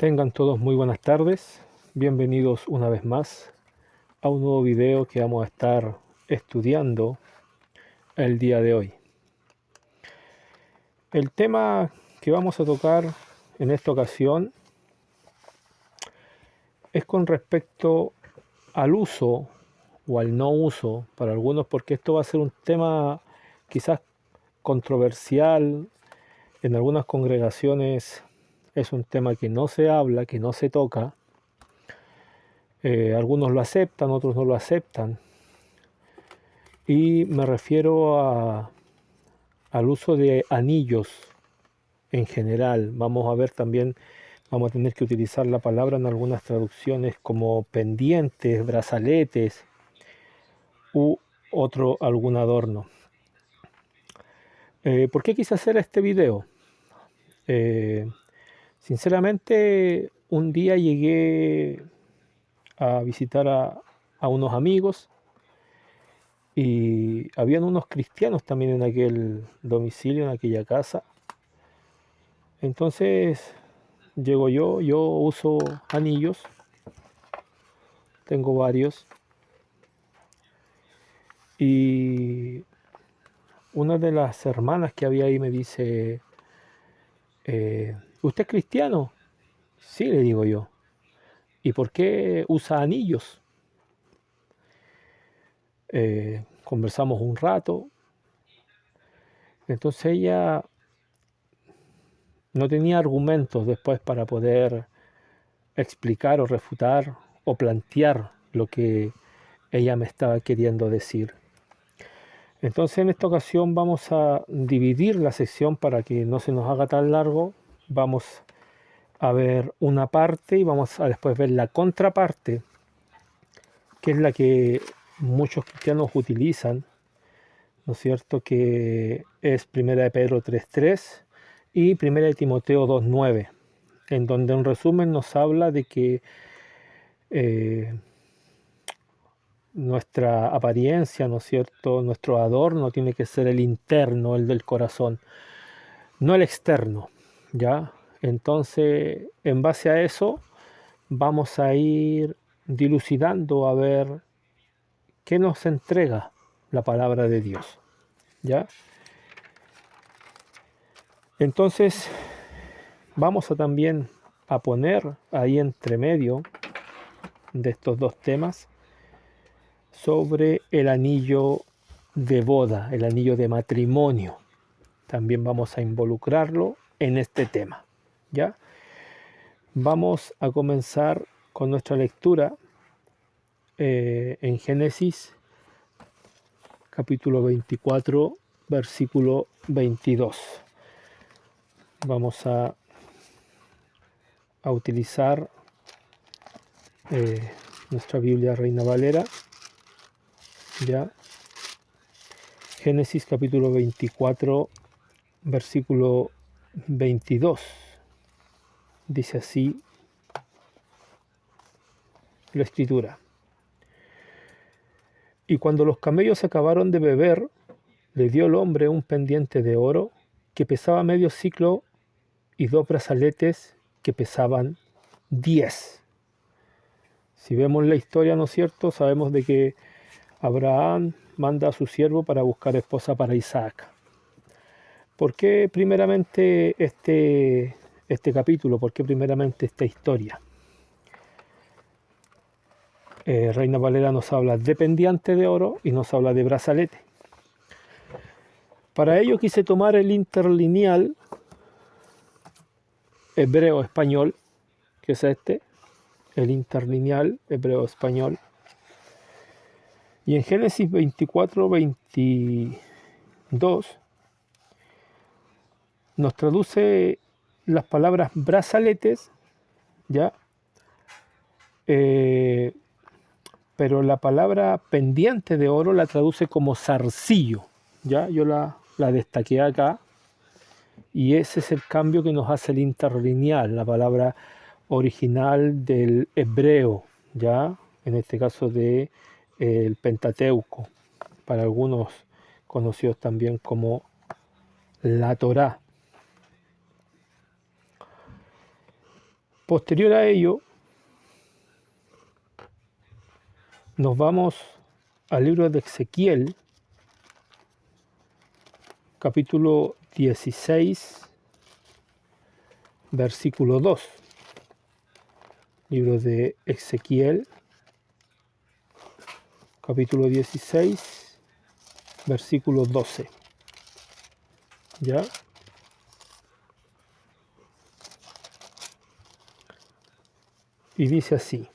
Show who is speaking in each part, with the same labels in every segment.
Speaker 1: Tengan todos muy buenas tardes, bienvenidos una vez más a un nuevo video que vamos a estar estudiando el día de hoy. El tema que vamos a tocar en esta ocasión es con respecto al uso o al no uso para algunos, porque esto va a ser un tema quizás controversial. En algunas congregaciones es un tema que no se habla, que no se toca. Algunos lo aceptan, otros no lo aceptan. Y me refiero al uso de anillos en general. Vamos a ver también, vamos a tener que utilizar la palabra en algunas traducciones como pendientes, brazaletes u algún adorno. ¿Por qué quise hacer este video? Sinceramente, un día llegué a visitar a unos amigos y habían unos cristianos también en aquel domicilio, en aquella casa. Entonces llego yo uso anillos, tengo varios, y una de las hermanas que había ahí me dice, ¿usted es cristiano? Sí, le digo yo. ¿Y por qué usa anillos? Conversamos un rato. Entonces ella no tenía argumentos después para poder explicar o refutar o plantear lo que ella me estaba queriendo decir. Entonces en esta ocasión vamos a dividir la sección para que no se nos haga tan largo. Vamos a ver una parte y vamos a después ver la contraparte, que es la que muchos cristianos utilizan, ¿no es cierto? Que es 1 de Pedro 3:3 y 1 de Timoteo 2:9, en donde en resumen nos habla de que nuestra apariencia, ¿no es cierto?, nuestro adorno tiene que ser el interno, el del corazón, no el externo, ¿ya? Entonces, en base a eso, vamos a ir dilucidando a ver qué nos entrega la palabra de Dios, ¿ya? Entonces, vamos a también a poner ahí entre medio de estos dos temas sobre el anillo de boda, el anillo de matrimonio. También vamos a involucrarlo en este tema, ¿ya? Vamos a comenzar con nuestra lectura en Génesis capítulo 24, versículo 22. Vamos a utilizar nuestra Biblia Reina Valera, ¿ya? Génesis capítulo 24, versículo 22. Dice así la escritura. Y cuando los camellos acabaron de beber, le dio el hombre un pendiente de oro que pesaba medio siclo y 2 brazaletes que pesaban 10. Si vemos la historia, ¿no es cierto?, sabemos de que Abraham manda a su siervo para buscar esposa para Isaac. ¿Por qué primeramente este capítulo? ¿Por qué primeramente esta historia? Reina Valera nos habla de pendiente de oro y nos habla de brazalete. Para ello quise tomar el interlineal hebreo-español, que es el interlineal hebreo-español. Y en Génesis 24, 22 nos traduce las palabras brazaletes, ¿ya? Pero la palabra pendiente de oro la traduce como zarcillo, ¿ya? Yo la destaqué acá, y ese es el cambio que nos hace el interlineal, la palabra original del hebreo, ¿ya? En este caso de el Pentateuco, para algunos conocidos también como la Torá. Posterior a ello, nos vamos al libro de Ezequiel, capítulo 16, versículo 2. Libro de Ezequiel, capítulo 16, versículo 12. ¿Ya? Y dice así: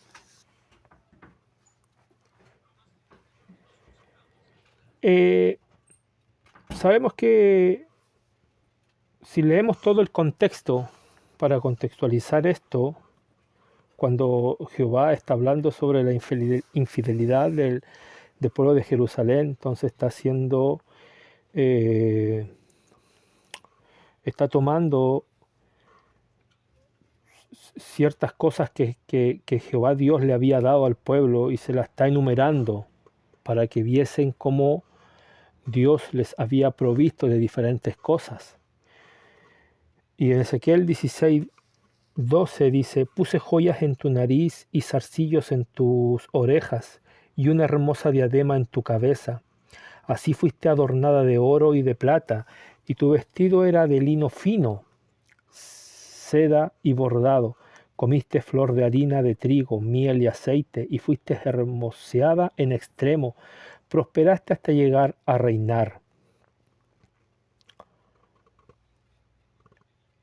Speaker 1: sabemos que si leemos todo el contexto, para contextualizar esto, cuando Jehová está hablando sobre la infidelidad del pueblo de Jerusalén, entonces está tomando ciertas cosas que Jehová Dios le había dado al pueblo y se las está enumerando para que viesen cómo Dios les había provisto de diferentes cosas. Y en Ezequiel 16, 12 dice: puse joyas en tu nariz y zarcillos en tus orejas y una hermosa diadema en tu cabeza. Así fuiste adornada de oro y de plata, y tu vestido era de lino fino, seda y bordado. Comiste flor de harina de trigo, miel y aceite, y fuiste hermoseada en extremo. Prosperaste hasta llegar a reinar.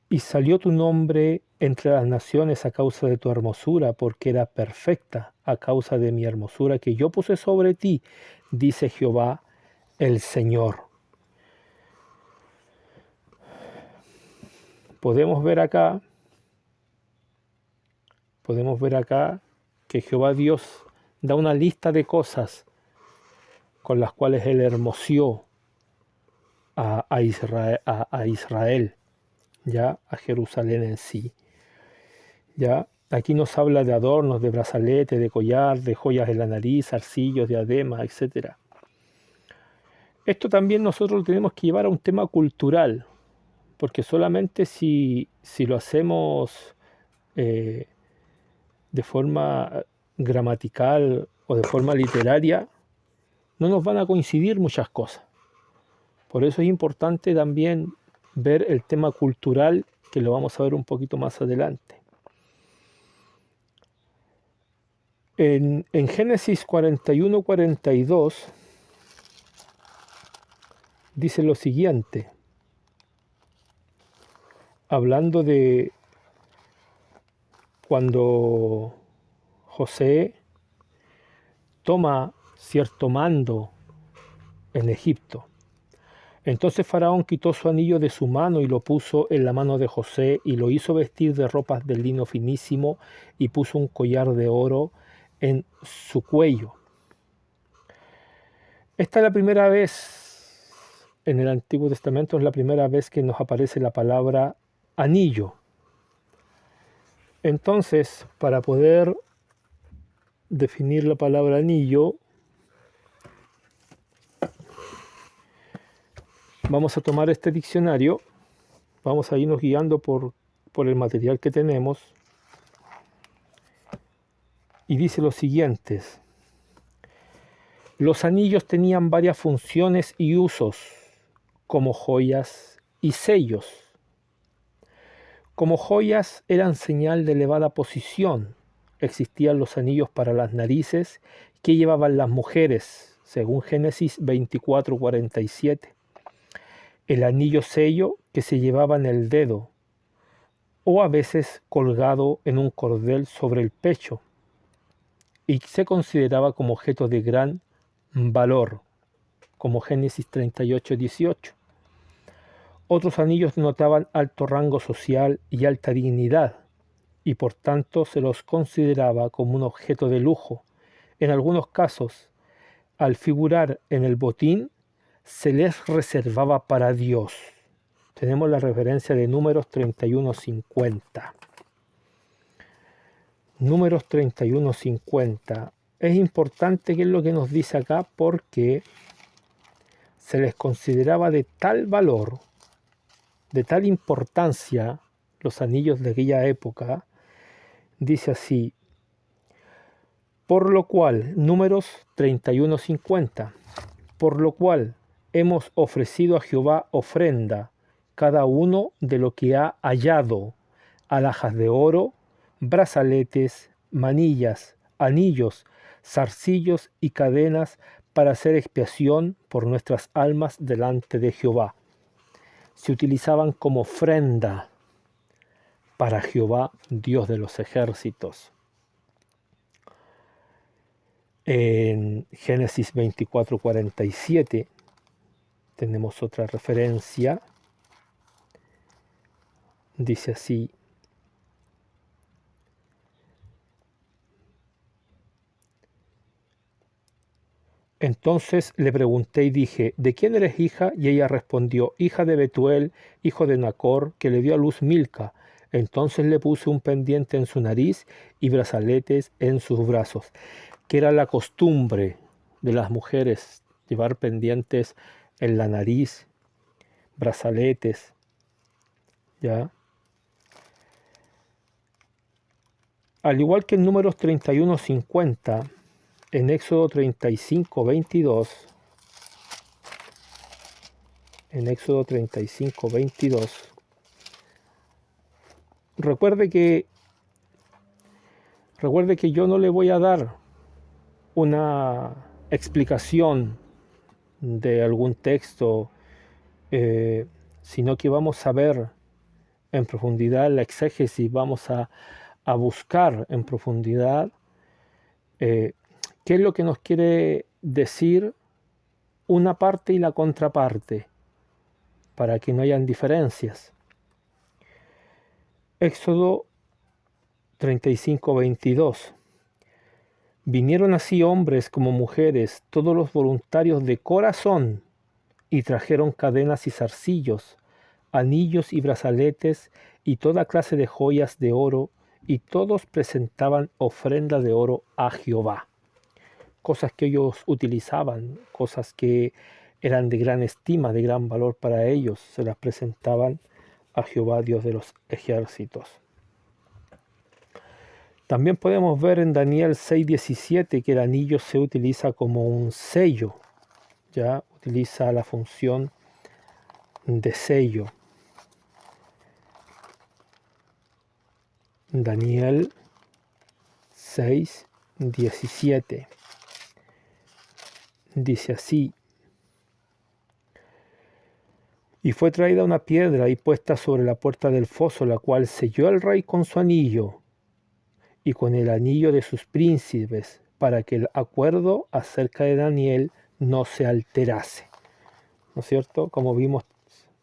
Speaker 1: Y salió tu nombre entre las naciones a causa de tu hermosura, porque era perfecta a causa de mi hermosura que yo puse sobre ti, dice Jehová el Señor. Podemos ver acá que Jehová Dios da una lista de cosas con las cuales Él hermoseó a Israel, ya a Jerusalén en sí. Ya aquí nos habla de adornos, de brazalete, de collar, de joyas en la nariz, zarcillos, diademas, etc. Esto también nosotros lo tenemos que llevar a un tema cultural, porque solamente si lo hacemos de forma gramatical o de forma literaria, no nos van a coincidir muchas cosas. Por eso es importante también ver el tema cultural, que lo vamos a ver un poquito más adelante. En Génesis 41-42 dice lo siguiente, hablando de cuando José toma cierto mando en Egipto. Entonces Faraón quitó su anillo de su mano y lo puso en la mano de José y lo hizo vestir de ropas de lino finísimo y puso un collar de oro en su cuello. Esta es la primera vez en el Antiguo Testamento, es la primera vez que nos aparece la palabra anillo. Entonces, para poder definir la palabra anillo, vamos a tomar este diccionario, vamos a irnos guiando por el material que tenemos, y dice lo siguiente: los anillos tenían varias funciones y usos, como joyas y sellos. Como joyas eran señal de elevada posición. Existían los anillos para las narices que llevaban las mujeres, según Génesis 24:47. El anillo sello que se llevaba en el dedo, o a veces colgado en un cordel sobre el pecho, y se consideraba como objeto de gran valor, como Génesis 38:18. Otros anillos denotaban alto rango social y alta dignidad, y por tanto se los consideraba como un objeto de lujo. En algunos casos, al figurar en el botín, se les reservaba para Dios. Tenemos la referencia de Números 31:50. Números 31:50. Es importante qué es lo que nos dice acá, porque se les consideraba de tal valor, de tal importancia los anillos de aquella época, dice así, por lo cual, Números 31:50, por lo cual hemos ofrecido a Jehová ofrenda, cada uno de lo que ha hallado, alhajas de oro, brazaletes, manillas, anillos, zarcillos y cadenas para hacer expiación por nuestras almas delante de Jehová. Se utilizaban como ofrenda para Jehová, Dios de los ejércitos. En Génesis 24:47 tenemos otra referencia. Dice así, entonces le pregunté y dije, ¿de quién eres hija? Y ella respondió, hija de Betuel, hijo de Nacor, que le dio a luz Milca. Entonces le puse un pendiente en su nariz y brazaletes en sus brazos, que era la costumbre de las mujeres, llevar pendientes en la nariz, brazaletes, ¿ya? Al igual que en Números 31:50, en Éxodo 35:22, en Éxodo 35:22, recuerde que yo no le voy a dar una explicación de algún texto, sino que vamos a ver en profundidad la exégesis, vamos a buscar en profundidad qué es lo que nos quiere decir una parte y la contraparte, para que no hayan diferencias. Éxodo 35:22. Vinieron así hombres como mujeres, todos los voluntarios de corazón, y trajeron cadenas y zarcillos, anillos y brazaletes, y toda clase de joyas de oro, y todos presentaban ofrenda de oro a Jehová. Cosas que ellos utilizaban, cosas que eran de gran estima, de gran valor para ellos, se las presentaban a Jehová, Dios de los ejércitos. También podemos ver en Daniel 6:17 que el anillo se utiliza como un sello, ya utiliza la función de sello. Daniel 6:17 dice así, y fue traída una piedra y puesta sobre la puerta del foso, la cual selló el rey con su anillo y con el anillo de sus príncipes, para que el acuerdo acerca de Daniel no se alterase. ¿No es cierto? Como vimos,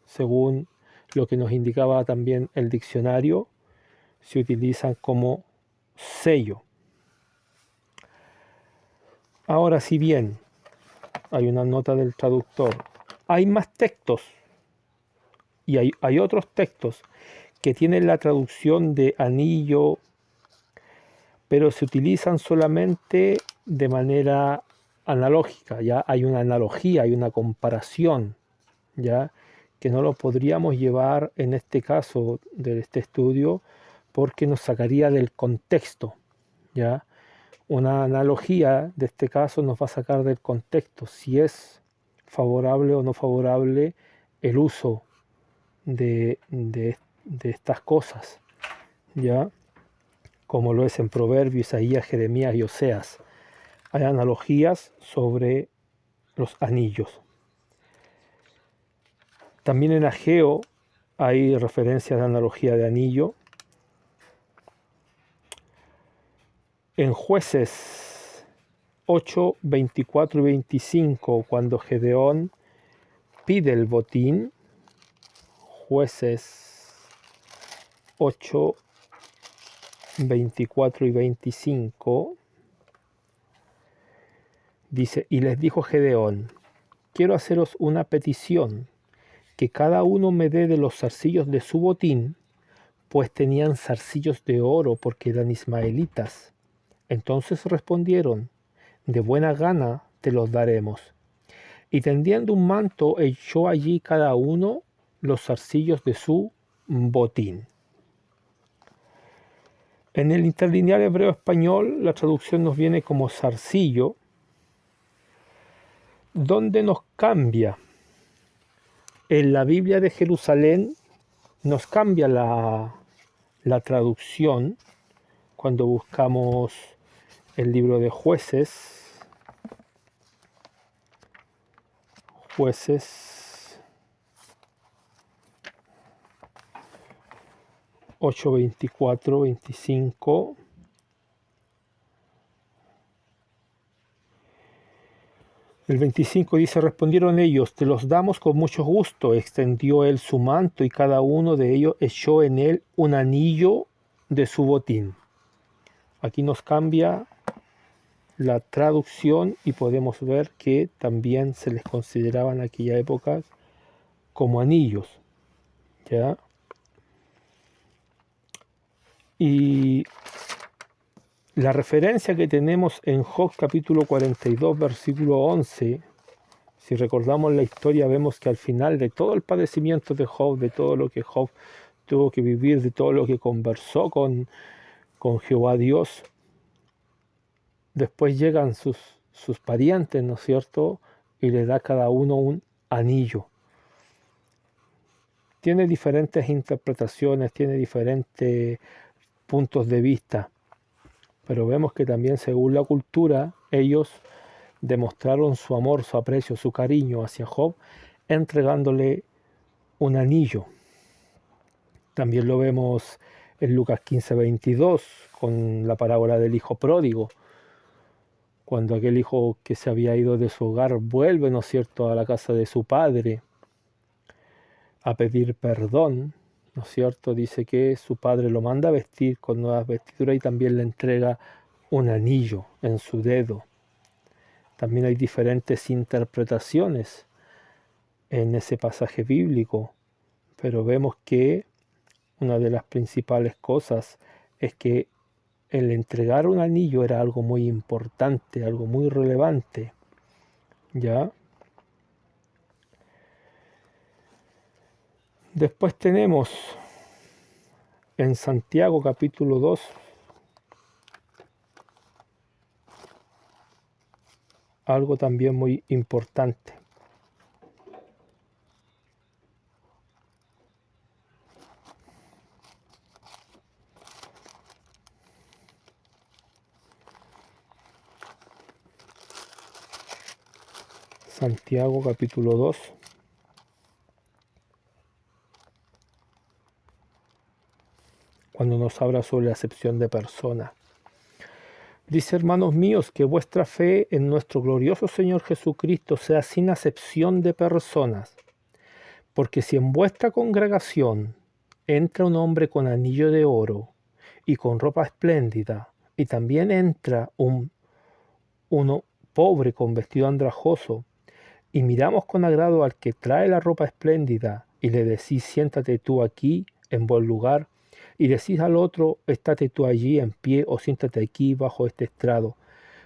Speaker 1: según lo que nos indicaba también el diccionario, se utilizan como sello. Ahora, si bien hay una nota del traductor, hay más textos y hay otros textos que tienen la traducción de anillo, pero se utilizan solamente de manera analógica, ya hay una analogía, hay una comparación, ya que no lo podríamos llevar en este caso de este estudio porque nos sacaría del contexto, ya una analogía de este caso nos va a sacar del contexto si es favorable o no favorable el uso de estas cosas, ya como lo es en Proverbios, Isaías, Jeremías y Oseas. Hay analogías sobre los anillos. También en Ageo hay referencias de analogía de anillo. En Jueces 8, 24 y 25, cuando Gedeón pide el botín, Jueces 8, 24 y 25, dice, y les dijo Gedeón, quiero haceros una petición, que cada uno me dé de los zarcillos de su botín, pues tenían zarcillos de oro porque eran ismaelitas. Entonces respondieron, de buena gana te los daremos. Y tendiendo un manto echó allí cada uno los zarcillos de su botín. En el interlineal hebreo-español la traducción nos viene como zarcillo, donde nos cambia. En la Biblia de Jerusalén nos cambia la traducción cuando buscamos el libro de Jueces. Jueces 8, 24, 25. El 25 dice, respondieron ellos, te los damos con mucho gusto. Extendió él su manto y cada uno de ellos echó en él un anillo de su botín. Aquí nos cambia la traducción y podemos ver que también se les consideraba en aquella época como anillos, ¿ya? Y la referencia que tenemos en Job capítulo 42, versículo 11, si recordamos la historia, vemos que al final de todo el padecimiento de Job, de todo lo que Job tuvo que vivir, de todo lo que conversó con Jehová Dios, después llegan sus parientes, ¿no es cierto? Y le da a cada uno un anillo. Tiene diferentes interpretaciones, tiene diferentes puntos de vista, pero vemos que también según la cultura, ellos demostraron su amor, su aprecio, su cariño hacia Job, entregándole un anillo. También lo vemos en Lucas 15, 22, con la parábola del hijo pródigo, cuando aquel hijo que se había ido de su hogar vuelve, ¿no es cierto?, a la casa de su padre a pedir perdón, ¿no es cierto? Dice que su padre lo manda a vestir con nuevas vestiduras y también le entrega un anillo en su dedo. También hay diferentes interpretaciones en ese pasaje bíblico, pero vemos que una de las principales cosas es que el entregar un anillo era algo muy importante, algo muy relevante, ¿ya? Después tenemos en Santiago capítulo 2 algo también muy importante. Santiago capítulo 2. Cuando nos habla sobre la acepción de persona. Dice, hermanos míos, que vuestra fe en nuestro glorioso Señor Jesucristo sea sin acepción de personas. Porque si en vuestra congregación entra un hombre con anillo de oro y con ropa espléndida, y también entra uno pobre con vestido andrajoso, y miramos con agrado al que trae la ropa espléndida, y le decís, siéntate tú aquí en buen lugar, y decís al otro, estate tú allí en pie, o siéntate aquí bajo este estrado.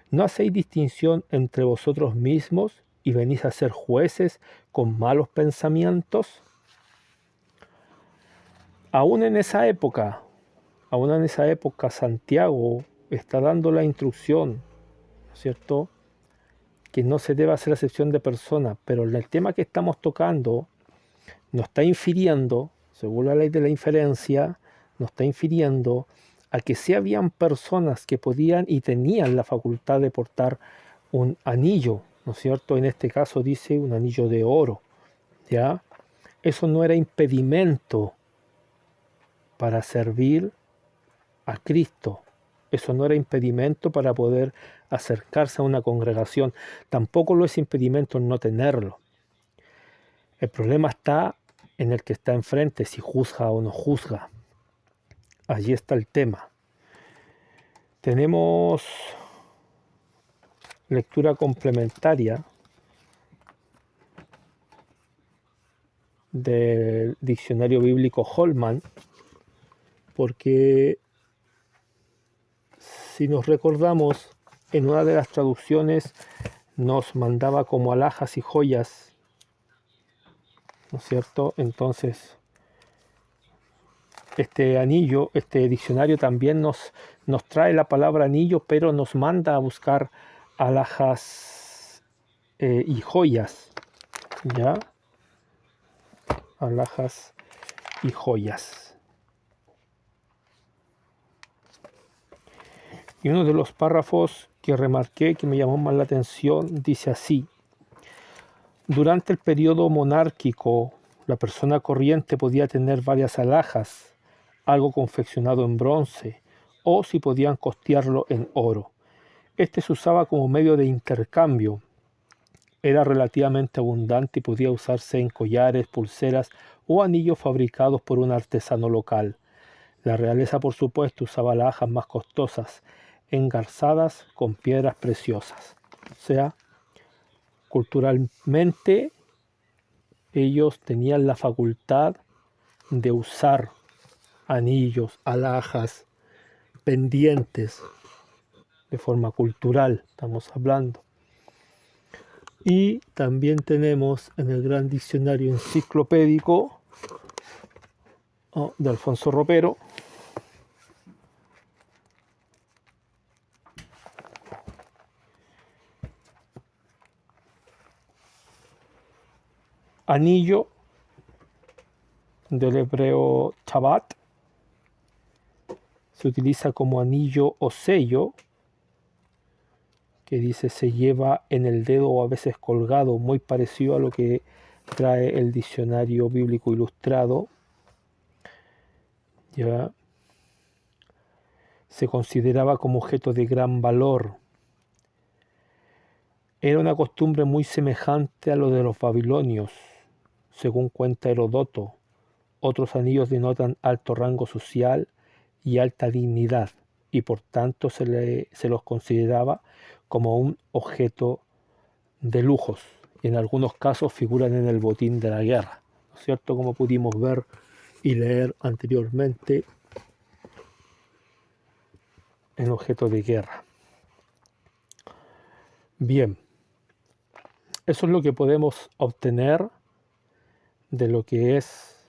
Speaker 1: ¿No hacéis distinción entre vosotros mismos y venís a ser jueces con malos pensamientos? Aún en esa época, Santiago está dando la instrucción, ¿no es cierto?, que no se debe hacer acepción de personas, pero el tema que estamos tocando nos está infiriendo, según la ley de la inferencia, nos está infiriendo a que sí habían personas que podían y tenían la facultad de portar un anillo, ¿no es cierto? En este caso dice un anillo de oro, ¿ya? Eso no era impedimento para servir a Cristo. Eso no era impedimento para poder acercarse a una congregación. Tampoco lo es impedimento en no tenerlo. El problema está en el que está enfrente, si juzga o no juzga. Allí está el tema. Tenemos lectura complementaria del diccionario bíblico Holman, porque si nos recordamos, en una de las traducciones nos mandaba como alhajas y joyas, ¿no es cierto? Entonces, este anillo, este diccionario también nos trae la palabra anillo, pero nos manda a buscar alhajas y joyas, ¿ya? Alhajas y joyas. Y uno de los párrafos que remarqué, que me llamó más la atención, dice así: durante el periodo monárquico, la persona corriente podía tener varias alhajas, algo confeccionado en bronce, o si podían costearlo en oro. Este se usaba como medio de intercambio. Era relativamente abundante y podía usarse en collares, pulseras o anillos fabricados por un artesano local. La realeza, por supuesto, usaba alhajas más costosas, engarzadas con piedras preciosas. O sea, culturalmente ellos tenían la facultad de usar anillos, alhajas, pendientes, de forma cultural, estamos hablando. Y también tenemos en el gran diccionario enciclopédico de Alfonso Ropero, anillo, del hebreo chabat, se utiliza como anillo o sello, que dice se lleva en el dedo o a veces colgado, muy parecido a lo que trae el diccionario bíblico ilustrado. Ya se consideraba como objeto de gran valor. Era una costumbre muy semejante a lo de los babilonios, según cuenta Herodoto. Otros anillos denotan alto rango social y alta dignidad, y por tanto se los consideraba como un objeto de lujos. Y en algunos casos figuran en el botín de la guerra, ¿no es cierto? Como pudimos ver y leer anteriormente, en objeto de guerra. Bien, eso es lo que podemos obtener de lo que es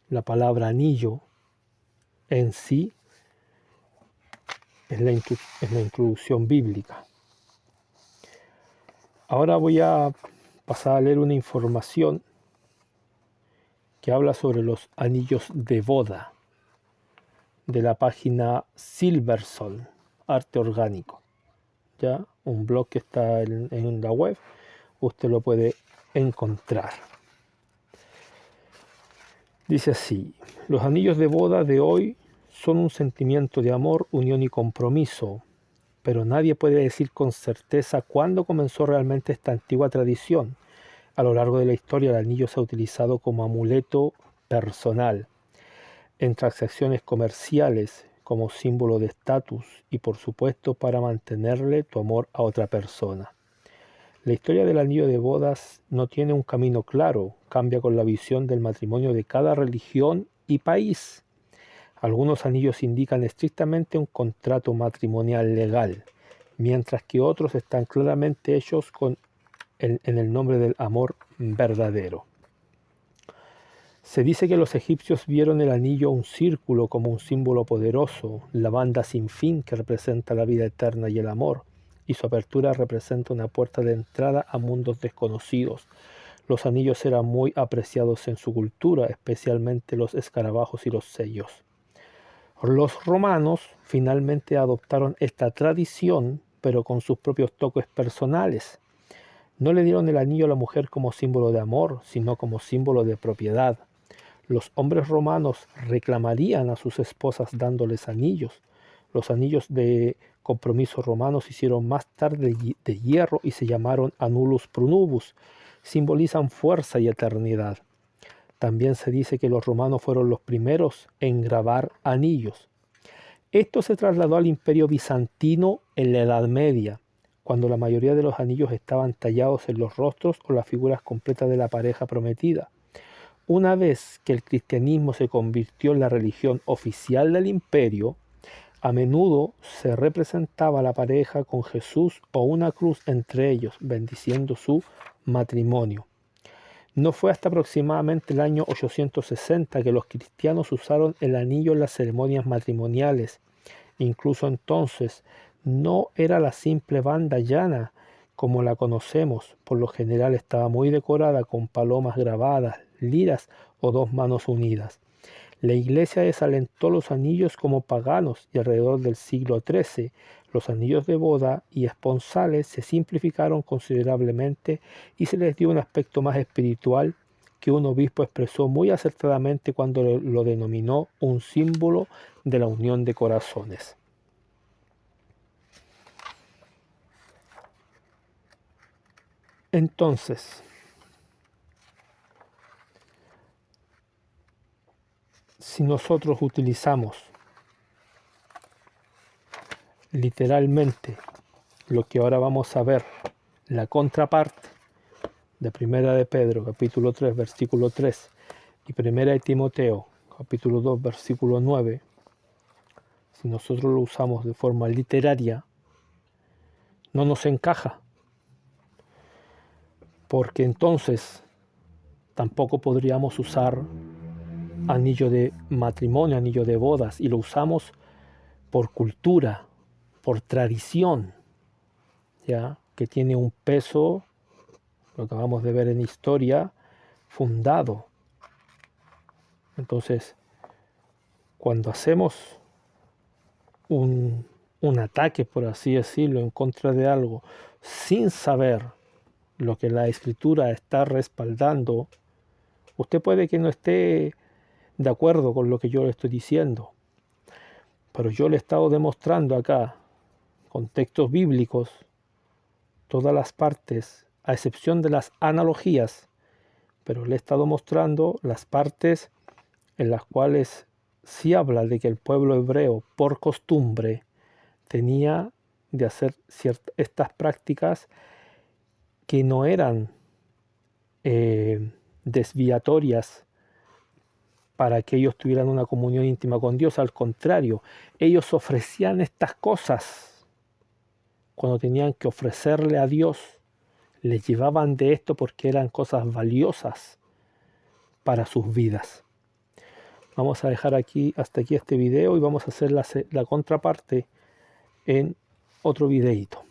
Speaker 1: la palabra anillo en sí, en la introducción bíblica. Ahora voy a pasar a leer una información que habla sobre los anillos de boda, de la página Silverson, Arte Orgánico. Ya, un blog que está en la web, usted lo puede encontrar. Dice así: los anillos de boda de hoy son un sentimiento de amor, unión y compromiso, pero nadie puede decir con certeza cuándo comenzó realmente esta antigua tradición. A lo largo de la historia, el anillo se ha utilizado como amuleto personal, en transacciones comerciales, como símbolo de estatus y, por supuesto, para mantenerle tu amor a otra persona. La historia del anillo de bodas no tiene un camino claro, cambia con la visión del matrimonio de cada religión y país. Algunos anillos indican estrictamente un contrato matrimonial legal, mientras que otros están claramente hechos en el nombre del amor verdadero. Se dice que los egipcios vieron el anillo un círculo como un símbolo poderoso, la banda sin fin que representa la vida eterna y el amor, y su apertura representa una puerta de entrada a mundos desconocidos. Los anillos eran muy apreciados en su cultura, especialmente los escarabajos y los sellos. Los romanos finalmente adoptaron esta tradición, pero con sus propios toques personales. No le dieron el anillo a la mujer como símbolo de amor, sino como símbolo de propiedad. Los hombres romanos reclamarían a sus esposas dándoles anillos. Los anillos de compromiso romanos se hicieron más tarde de hierro y se llamaron annulus pronubus. Simbolizan fuerza y eternidad. También se dice que los romanos fueron los primeros en grabar anillos. Esto se trasladó al Imperio Bizantino en la Edad Media, cuando la mayoría de los anillos estaban tallados en los rostros o las figuras completas de la pareja prometida. Una vez que el cristianismo se convirtió en la religión oficial del imperio, a menudo se representaba a la pareja con Jesús o una cruz entre ellos, bendiciendo su matrimonio. No fue hasta aproximadamente el año 860 que los cristianos usaron el anillo en las ceremonias matrimoniales. Incluso entonces no era la simple banda llana como la conocemos. Por lo general estaba muy decorada con palomas grabadas, liras o dos manos unidas. La Iglesia desalentó los anillos como paganos y alrededor del siglo XIII los anillos de boda y esponsales se simplificaron considerablemente y se les dio un aspecto más espiritual que un obispo expresó muy acertadamente cuando lo denominó un símbolo de la unión de corazones. Entonces, si nosotros utilizamos literalmente lo que ahora vamos a ver, la contraparte de Primera de Pedro, capítulo 3, versículo 3, y Primera de Timoteo, capítulo 2, versículo 9, si nosotros lo usamos de forma literaria, no nos encaja, porque entonces tampoco podríamos usar anillo de matrimonio, anillo de bodas, y lo usamos por cultura, por tradición, ya que tiene un peso, lo acabamos de ver en historia, fundado. Entonces, cuando hacemos un ataque, por así decirlo, en contra de algo, sin saber lo que la escritura está respaldando, usted puede que no esté de acuerdo con lo que yo le estoy diciendo, pero yo le he estado demostrando acá, con textos bíblicos, todas las partes, a excepción de las analogías, pero le he estado mostrando las partes en las cuales sí habla de que el pueblo hebreo, por costumbre, tenía de hacer estas prácticas que no eran desviatorias para que ellos tuvieran una comunión íntima con Dios. Al contrario, ellos ofrecían estas cosas cuando tenían que ofrecerle a Dios. Les llevaban de esto porque eran cosas valiosas para sus vidas. Vamos a dejar aquí hasta aquí este video y vamos a hacer la contraparte en otro videíto.